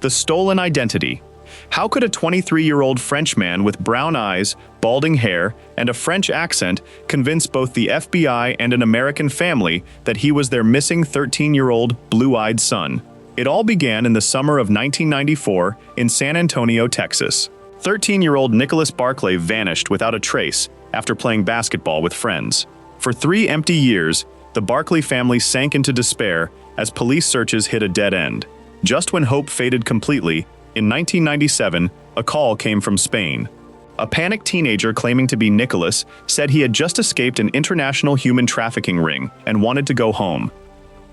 The stolen identity. How could a 23-year-old Frenchman with brown eyes, balding hair, and a French accent convince both the FBI and an American family that he was their missing 13-year-old blue-eyed son? It all began in the summer of 1994 in San Antonio, Texas. 13-year-old Nicholas Barclay vanished without a trace after playing basketball with friends. For 3 empty years, the Barclay family sank into despair as police searches hit a dead end. Just when hope faded completely, in 1997, a call came from Spain. A panicked teenager claiming to be Nicholas said he had just escaped an international human trafficking ring and wanted to go home.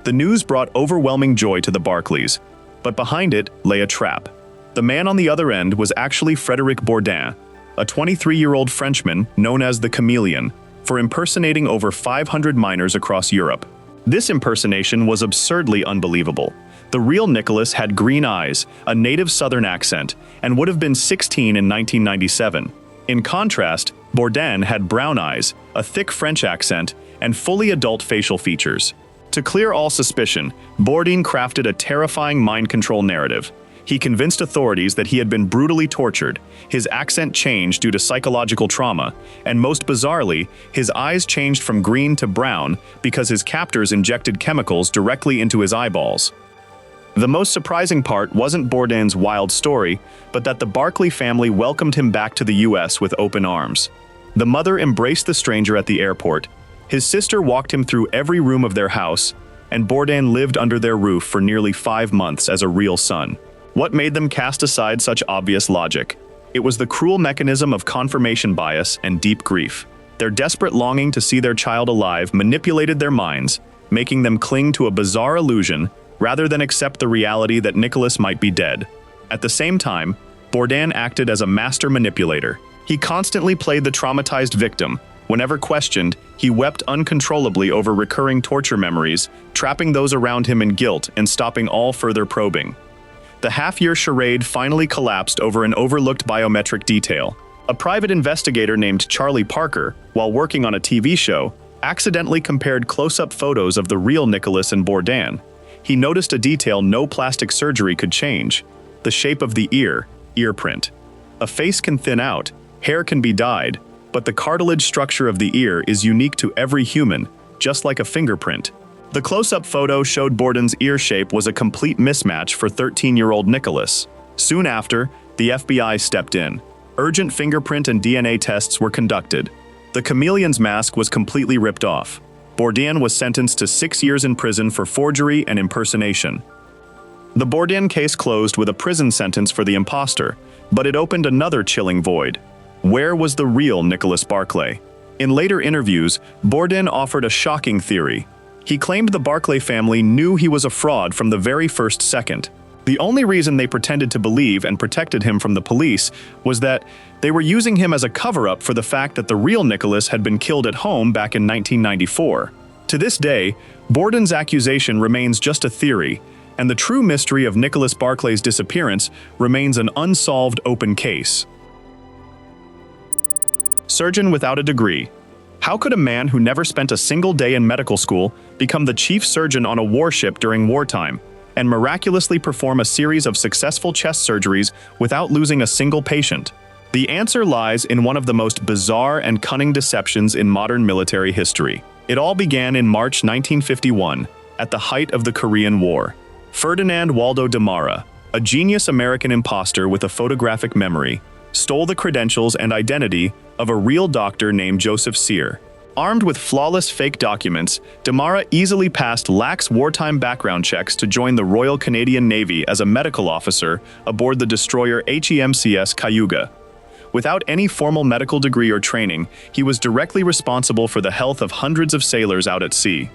The news brought overwhelming joy to the Barclays, but behind it lay a trap. The man on the other end was actually Frédéric Bourdin, a 23-year-old Frenchman known as the Chameleon, for impersonating over 500 minors across Europe. This impersonation was absurdly unbelievable. The real Nicholas had green eyes, a native Southern accent, and would have been 16 in 1997. In contrast, Bourdin had brown eyes, a thick French accent, and fully adult facial features. To clear all suspicion, Bourdin crafted a terrifying mind control narrative. He convinced authorities that he had been brutally tortured, his accent changed due to psychological trauma, and most bizarrely, his eyes changed from green to brown because his captors injected chemicals directly into his eyeballs. The most surprising part wasn't Bourdin's wild story, but that the Barclay family welcomed him back to the US with open arms. The mother embraced the stranger at the airport, his sister walked him through every room of their house, and Bourdin lived under their roof for nearly 5 months as a real son. What made them cast aside such obvious logic? It was the cruel mechanism of confirmation bias and deep grief. Their desperate longing to see their child alive manipulated their minds, making them cling to a bizarre illusion rather than accept the reality that Nicholas might be dead. At the same time, Bourdin acted as a master manipulator. He constantly played the traumatized victim. Whenever questioned, he wept uncontrollably over recurring torture memories, trapping those around him in guilt and stopping all further probing. The half-year charade finally collapsed over an overlooked biometric detail. A private investigator named Charlie Parker, while working on a TV show, accidentally compared close-up photos of the real Nicholas and Bourdin. He noticed a detail no plastic surgery could change: the shape of the ear print. A face can thin out, hair can be dyed, but the cartilage structure of the ear is unique to every human, just like a fingerprint. The close-up photo showed Bourdin's ear shape was a complete mismatch for 13-year-old Nicholas. Soon after, the FBI stepped in. Urgent fingerprint and DNA tests were conducted. The chameleon's mask was completely ripped off. Bourdin was sentenced to 6 years in prison for forgery and impersonation. The Bourdin case closed with a prison sentence for the impostor, but it opened another chilling void. Where was the real Nicholas Barclay? In later interviews, Bourdin offered a shocking theory. He claimed the Barclay family knew he was a fraud from the very first second. The only reason they pretended to believe and protected him from the police was that they were using him as a cover-up for the fact that the real Nicholas had been killed at home back in 1994. To this day, Bourdin's accusation remains just a theory, and the true mystery of Nicholas Barclay's disappearance remains an unsolved open case. Surgeon without a degree. How could a man who never spent a single day in medical school become the chief surgeon on a warship during wartime and miraculously perform a series of successful chest surgeries without losing a single patient? The answer lies in one of the most bizarre and cunning deceptions in modern military history. It all began in March 1951, at the height of the Korean War. Ferdinand Waldo Demara, a genius American imposter with a photographic memory, stole the credentials and identity of a real doctor named Joseph Sear. Armed with flawless fake documents, Demara easily passed lax wartime background checks to join the Royal Canadian Navy as a medical officer aboard the destroyer HMCS Cayuga. Without any formal medical degree or training, he was directly responsible for the health of hundreds of sailors out at sea.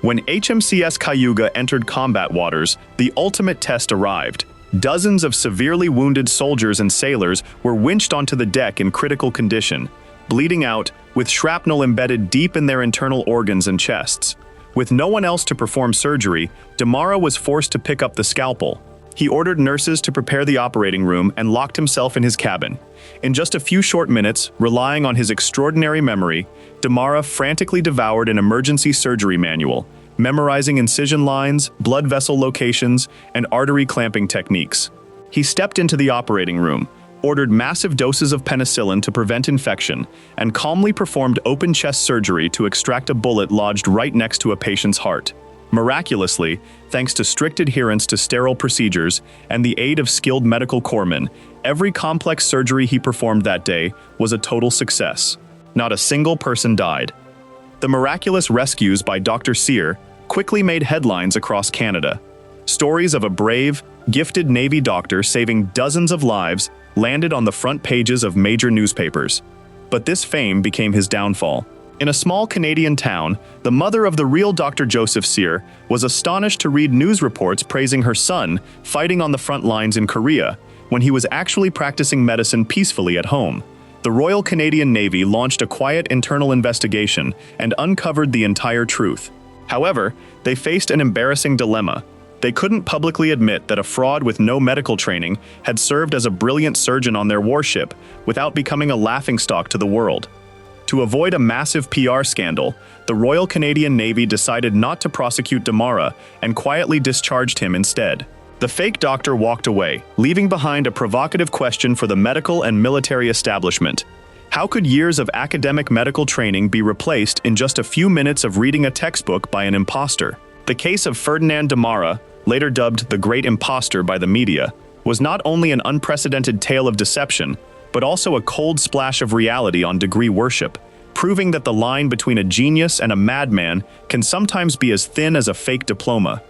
When HMCS Cayuga entered combat waters, the ultimate test arrived. Dozens of severely wounded soldiers and sailors were winched onto the deck in critical condition, bleeding out, with shrapnel embedded deep in their internal organs and chests. With no one else to perform surgery, Demara was forced to pick up the scalpel. He ordered nurses to prepare the operating room and locked himself in his cabin. In just a few short minutes, relying on his extraordinary memory, Demara frantically devoured an emergency surgery manual, memorizing incision lines, blood vessel locations, and artery clamping techniques. He stepped into the operating room, ordered massive doses of penicillin to prevent infection, and calmly performed open-chest surgery to extract a bullet lodged right next to a patient's heart. Miraculously, thanks to strict adherence to sterile procedures and the aid of skilled medical corpsmen, every complex surgery he performed that day was a total success. Not a single person died. The miraculous rescues by Dr. Sear quickly made headlines across Canada. Stories of a brave, gifted Navy doctor saving dozens of lives landed on the front pages of major newspapers. But this fame became his downfall. In a small Canadian town, the mother of the real Dr. Joseph Sear was astonished to read news reports praising her son fighting on the front lines in Korea, when he was actually practicing medicine peacefully at home. The Royal Canadian Navy launched a quiet internal investigation and uncovered the entire truth. However, they faced an embarrassing dilemma. They couldn't publicly admit that a fraud with no medical training had served as a brilliant surgeon on their warship without becoming a laughingstock to the world. To avoid a massive PR scandal, the Royal Canadian Navy decided not to prosecute Demara and quietly discharged him instead. The fake doctor walked away, leaving behind a provocative question for the medical and military establishment. How could years of academic medical training be replaced in just a few minutes of reading a textbook by an impostor? The case of Ferdinand Demara, later dubbed the Great Impostor by the media, was not only an unprecedented tale of deception, but also a cold splash of reality on degree worship, proving that the line between a genius and a madman can sometimes be as thin as a fake diploma.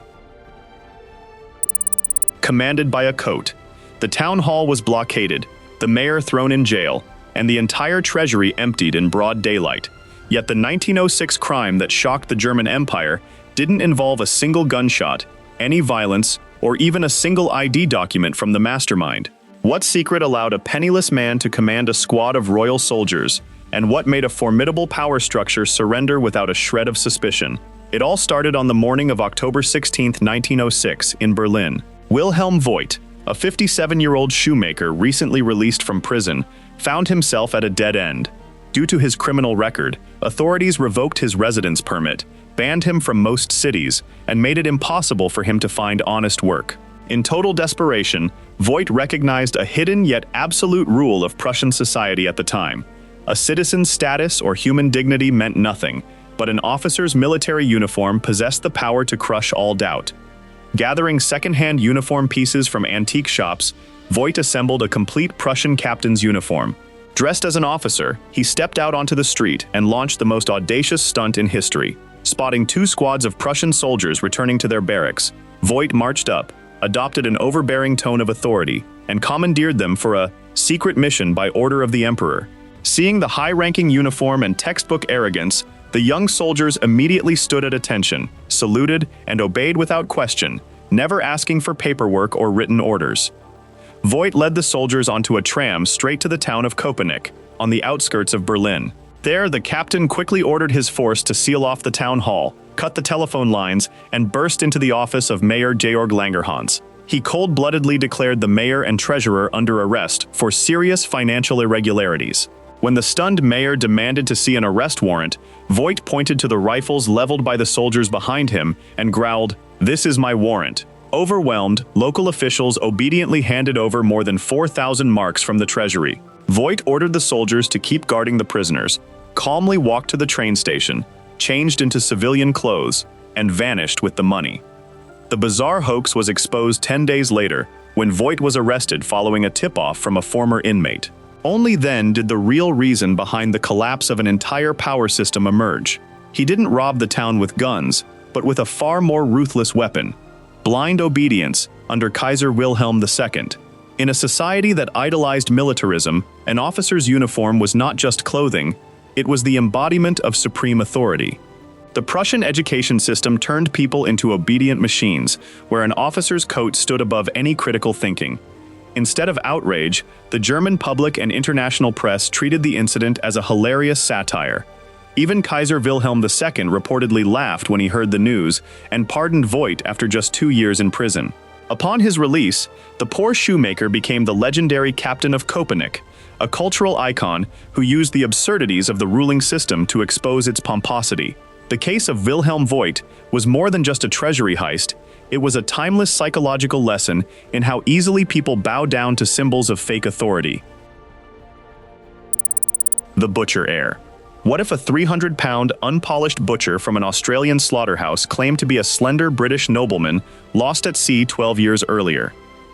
Commanded by a coat, the town hall was blockaded, the mayor thrown in jail, and the entire treasury emptied in broad daylight. Yet the 1906 crime that shocked the German Empire didn't involve a single gunshot, any violence, or even a single ID document from the mastermind. What secret allowed a penniless man to command a squad of royal soldiers, and what made a formidable power structure surrender without a shred of suspicion? It all started on the morning of October 16, 1906, in Berlin. Wilhelm Voigt, a 57-year-old shoemaker recently released from prison, found himself at a dead end. Due to his criminal record, authorities revoked his residence permit, banned him from most cities, and made it impossible for him to find honest work. In total desperation, Voigt recognized a hidden yet absolute rule of Prussian society at the time. A citizen's status or human dignity meant nothing, but an officer's military uniform possessed the power to crush all doubt. Gathering second-hand uniform pieces from antique shops, Voigt assembled a complete Prussian captain's uniform. Dressed as an officer, he stepped out onto the street and launched the most audacious stunt in history. Spotting two squads of Prussian soldiers returning to their barracks, Voigt marched up, adopted an overbearing tone of authority, and commandeered them for a secret mission by order of the emperor. Seeing the high-ranking uniform and textbook arrogance, the young soldiers immediately stood at attention, saluted, and obeyed without question, never asking for paperwork or written orders. Voigt led the soldiers onto a tram straight to the town of Köpenick, on the outskirts of Berlin. There, the captain quickly ordered his force to seal off the town hall, cut the telephone lines, and burst into the office of Mayor Georg Langerhans. He cold-bloodedly declared the mayor and treasurer under arrest for serious financial irregularities. When the stunned mayor demanded to see an arrest warrant, Voigt pointed to the rifles leveled by the soldiers behind him and growled, "This is my warrant." Overwhelmed, local officials obediently handed over more than 4,000 marks from the treasury. Voigt ordered the soldiers to keep guarding the prisoners, calmly walked to the train station, changed into civilian clothes, and vanished with the money. The bizarre hoax was exposed 10 days later, when Voigt was arrested following a tip-off from a former inmate. Only then did the real reason behind the collapse of an entire power system emerge. He didn't rob the town with guns, but with a far more ruthless weapon: blind obedience under Kaiser Wilhelm II. In a society that idolized militarism, an officer's uniform was not just clothing, it was the embodiment of supreme authority. The Prussian education system turned people into obedient machines, where an officer's coat stood above any critical thinking. Instead of outrage, the German public and international press treated the incident as a hilarious satire. Even Kaiser Wilhelm II reportedly laughed when he heard the news and pardoned Voigt after just 2 years in prison. Upon his release, the poor shoemaker became the legendary captain of Köpenick, a cultural icon who used the absurdities of the ruling system to expose its pomposity. The case of Wilhelm Voigt was more than just a treasury heist. It was a timeless psychological lesson in how easily people bow down to symbols of fake authority. The butcher heir. What if a 300-pound, unpolished butcher from an Australian slaughterhouse claimed to be a slender British nobleman lost at sea 12 years earlier?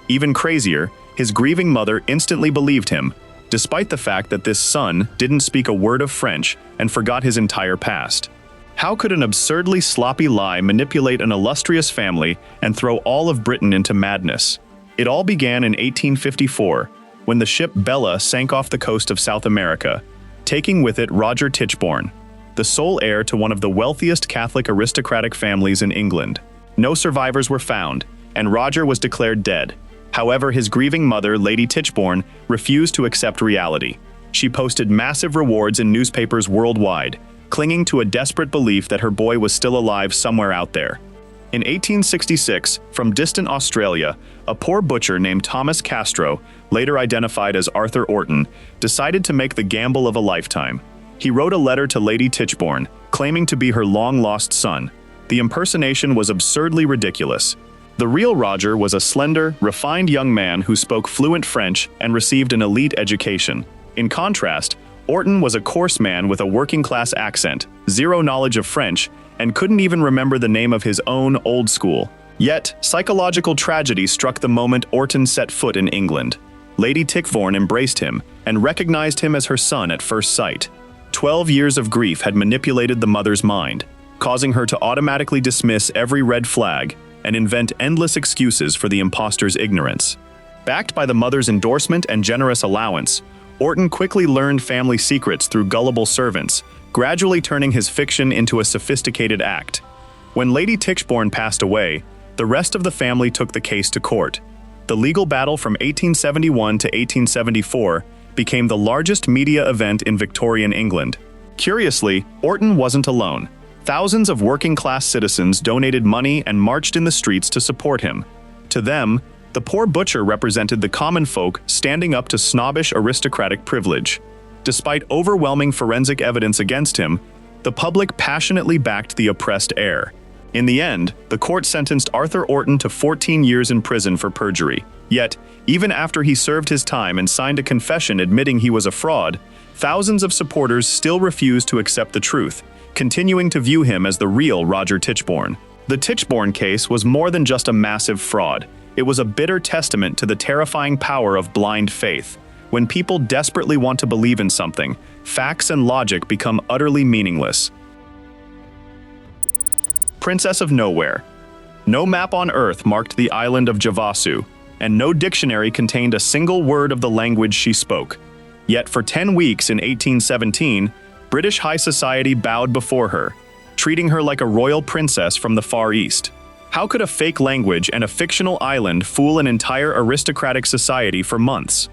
Even crazier, his grieving mother instantly believed him, despite the fact that this son didn't speak a word of French and forgot his entire past. How could an absurdly sloppy lie manipulate an illustrious family and throw all of Britain into madness? It all began in 1854, when the ship Bella sank off the coast of South America, taking with it Roger Tichborne, the sole heir to one of the wealthiest Catholic aristocratic families in England. No survivors were found, and Roger was declared dead. However, his grieving mother, Lady Tichborne, refused to accept reality. She posted massive rewards in newspapers worldwide, clinging to a desperate belief that her boy was still alive somewhere out there. In 1866, from distant Australia, a poor butcher named Thomas Castro, later identified as Arthur Orton, decided to make the gamble of a lifetime. He wrote a letter to Lady Tichborne, claiming to be her long-lost son. The impersonation was absurdly ridiculous. The real Roger was a slender, refined young man who spoke fluent French and received an elite education. In contrast, Orton was a coarse man with a working-class accent, zero knowledge of French, and couldn't even remember the name of his own old school. Yet, psychological tragedy struck the moment Orton set foot in England. Lady Tichborne embraced him and recognized him as her son at first sight. 12 years of grief had manipulated the mother's mind, causing her to automatically dismiss every red flag and invent endless excuses for the impostor's ignorance. Backed by the mother's endorsement and generous allowance, Orton quickly learned family secrets through gullible servants, gradually turning his fiction into a sophisticated act. When Lady Tichborne passed away, the rest of the family took the case to court. The legal battle from 1871 to 1874 became the largest media event in Victorian England. Curiously, Orton wasn't alone. Thousands of working-class citizens donated money and marched in the streets to support him. To them, the poor butcher represented the common folk standing up to snobbish aristocratic privilege. Despite overwhelming forensic evidence against him, the public passionately backed the oppressed heir. In the end, the court sentenced Arthur Orton to 14 years in prison for perjury. Yet, even after he served his time and signed a confession admitting he was a fraud, thousands of supporters still refused to accept the truth, continuing to view him as the real Roger Tichborne. The Tichborne case was more than just a massive fraud. It was a bitter testament to the terrifying power of blind faith. When people desperately want to believe in something, facts and logic become utterly meaningless. Princess of Nowhere. No map on Earth marked the island of Javasu, and no dictionary contained a single word of the language she spoke. Yet for 10 weeks in 1817, British high society bowed before her, treating her like a royal princess from the Far East. How could a fake language and a fictional island fool an entire aristocratic society for months?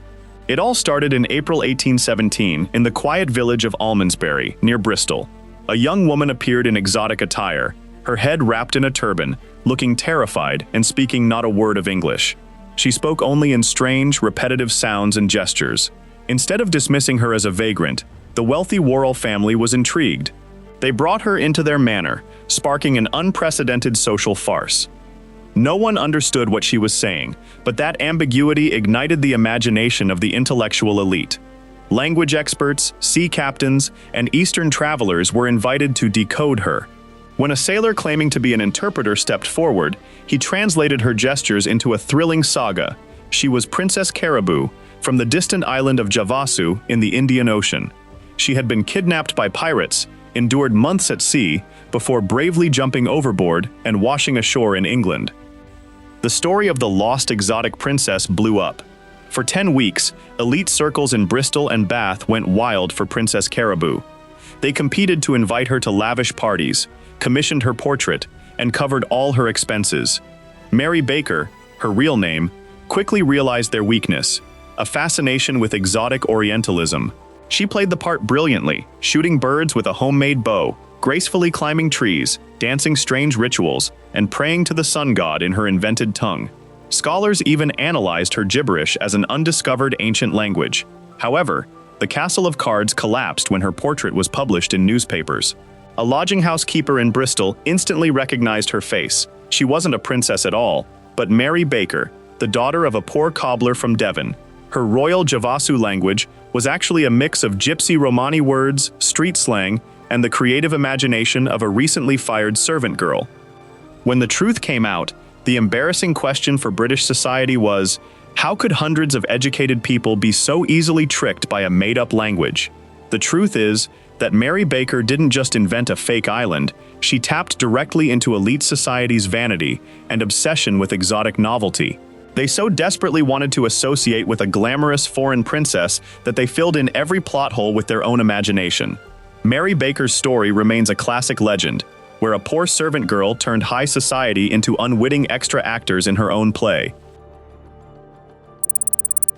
It all started in April 1817 in the quiet village of Almondsbury, near Bristol. A young woman appeared in exotic attire, her head wrapped in a turban, looking terrified and speaking not a word of English. She spoke only in strange, repetitive sounds and gestures. Instead of dismissing her as a vagrant, the wealthy Worrell family was intrigued. They brought her into their manor, sparking an unprecedented social farce. No one understood what she was saying, but that ambiguity ignited the imagination of the intellectual elite. Language experts, sea captains, and Eastern travelers were invited to decode her. When a sailor claiming to be an interpreter stepped forward, he translated her gestures into a thrilling saga. She was Princess Caraboo, from the distant island of Javasu in the Indian Ocean. She had been kidnapped by pirates, endured months at sea, before bravely jumping overboard and washing ashore in England. The story of the lost exotic princess blew up. For 10 weeks, elite circles in Bristol and Bath went wild for Princess Caraboo. They competed to invite her to lavish parties, commissioned her portrait, and covered all her expenses. Mary Baker, her real name, quickly realized their weakness, a fascination with exotic Orientalism. She played the part brilliantly, shooting birds with a homemade bow, gracefully climbing trees, dancing strange rituals, and praying to the sun god in her invented tongue. Scholars even analyzed her gibberish as an undiscovered ancient language. However, the castle of cards collapsed when her portrait was published in newspapers. A lodging house keeper in Bristol instantly recognized her face. She wasn't a princess at all, but Mary Baker, the daughter of a poor cobbler from Devon. Her royal Javasu language was actually a mix of Gypsy Romani words, street slang, and the creative imagination of a recently fired servant girl. When the truth came out, the embarrassing question for British society was, how could hundreds of educated people be so easily tricked by a made-up language? The truth is that Mary Baker didn't just invent a fake island, she tapped directly into elite society's vanity and obsession with exotic novelty. They so desperately wanted to associate with a glamorous foreign princess that they filled in every plot hole with their own imagination. Mary Baker's story remains a classic legend, where a poor servant girl turned high society into unwitting extra actors in her own play.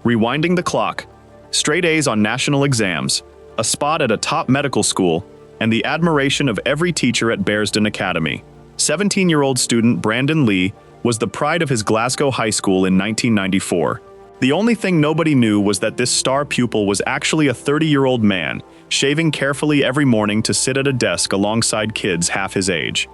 Rewinding the clock, straight A's on national exams, a spot at a top medical school, and the admiration of every teacher at Bearsden Academy. 17-year-old student Brandon Lee was the pride of his Glasgow high school in 1994. The only thing nobody knew was that this star pupil was actually a 30-year-old man, shaving carefully every morning to sit at a desk alongside kids half his age.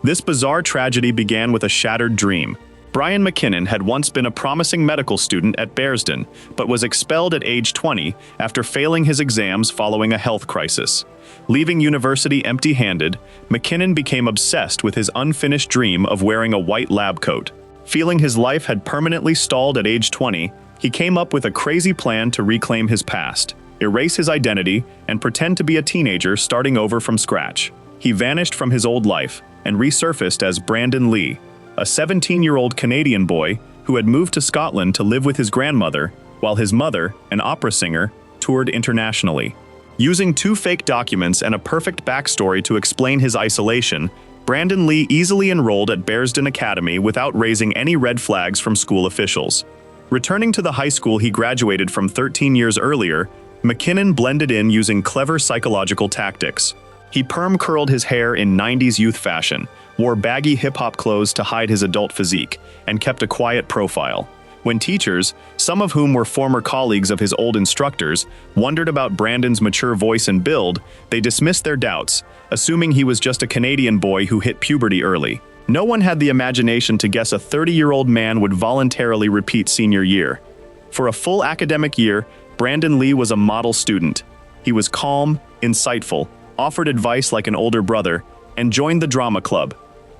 This bizarre tragedy began with a shattered dream. Brian MacKinnon had once been a promising medical student at Bearsden, but was expelled at age 20 after failing his exams following a health crisis. Leaving university empty-handed, MacKinnon became obsessed with his unfinished dream of wearing a white lab coat. Feeling his life had permanently stalled at age 20, he came up with a crazy plan to reclaim his past, erase his identity, and pretend to be a teenager starting over from scratch. He vanished from his old life and resurfaced as Brandon Lee, a 17-year-old Canadian boy who had moved to Scotland to live with his grandmother, while his mother, an opera singer, toured internationally. Using 2 fake documents and a perfect backstory to explain his isolation, Brandon Lee easily enrolled at Bearsden Academy without raising any red flags from school officials. Returning to the high school he graduated from 13 years earlier, MacKinnon blended in using clever psychological tactics. He perm-curled his hair in 90s youth fashion, wore baggy hip-hop clothes to hide his adult physique, and kept a quiet profile. When teachers, some of whom were former colleagues of his old instructors, wondered about Brandon's mature voice and build, they dismissed their doubts, assuming he was just a Canadian boy who hit puberty early. No one had the imagination to guess a 30-year-old man would voluntarily repeat senior year. For a full academic year, Brandon Lee was a model student. He was calm, insightful, offered advice like an older brother, and joined the drama club.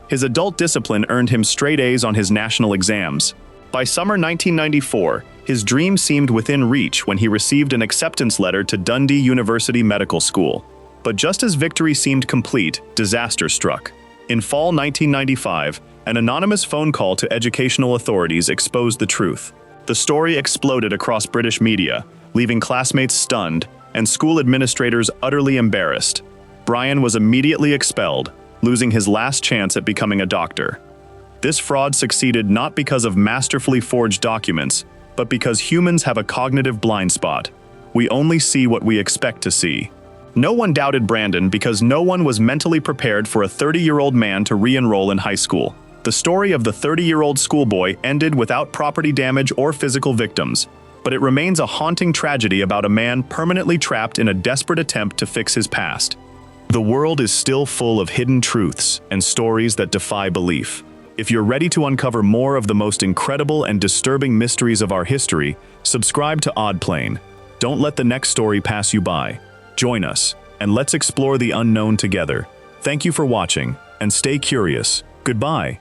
His adult discipline earned him straight A's on his national exams. By summer 1994, his dream seemed within reach when he received an acceptance letter to Dundee University Medical School. But just as victory seemed complete, disaster struck. In fall 1995, an anonymous phone call to educational authorities exposed the truth. The story exploded across British media, leaving classmates stunned and school administrators utterly embarrassed. Brian was immediately expelled, losing his last chance at becoming a doctor. This fraud succeeded not because of masterfully forged documents, but because humans have a cognitive blind spot. We only see what we expect to see. No one doubted Brandon because no one was mentally prepared for a 30-year-old man to re-enroll in high school. The story of the 30-year-old schoolboy ended without property damage or physical victims, but it remains a haunting tragedy about a man permanently trapped in a desperate attempt to fix his past. The world is still full of hidden truths and stories that defy belief. If you're ready to uncover more of the most incredible and disturbing mysteries of our history, subscribe to Oddplain. Don't let the next story pass you by. Join us, and let's explore the unknown together. Thank you for watching, and stay curious. Goodbye.